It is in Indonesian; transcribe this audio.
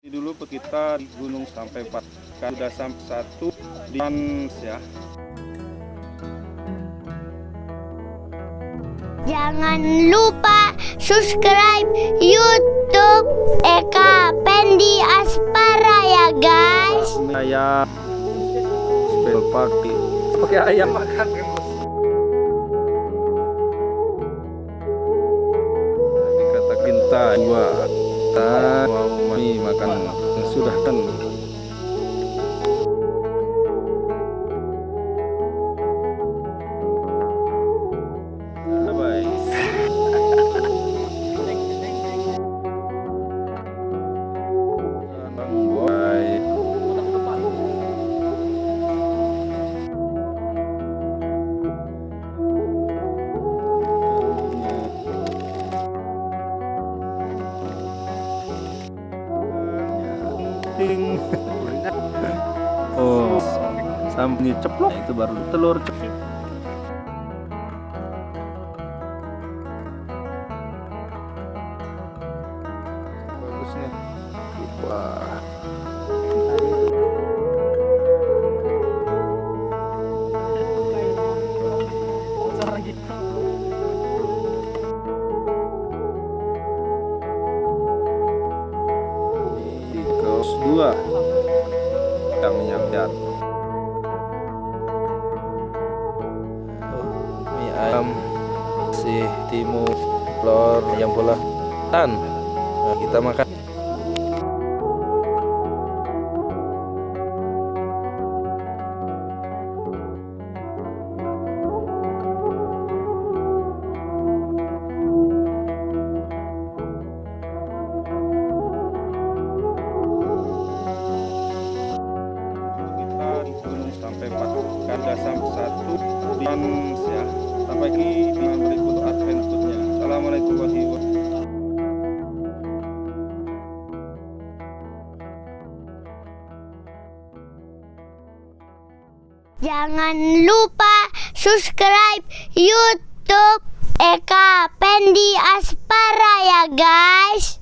Dulu kita di gunung sampai 4 kan sudah sampai 1 di ya. Jangan lupa subscribe YouTube Eka Pendi Aspara ya guys. Ayam spell pakai ayam makan. Kata kita dua kita mau makan yang sudah kan. Oh, sampai ceplok itu baru telur ceplok. Bagus nih. Wah. Di kaos 2 yang nyamjar. Mie ayam si timun telur yang bola tan. Nah, kita makan. Sampai 4 kanda sampai 1 dan ya sampai di berikut adventure-nya. Assalamualaikum warahmatullahi wabarakatuh. Jangan lupa subscribe YouTube Eka Pendi Aspara ya guys.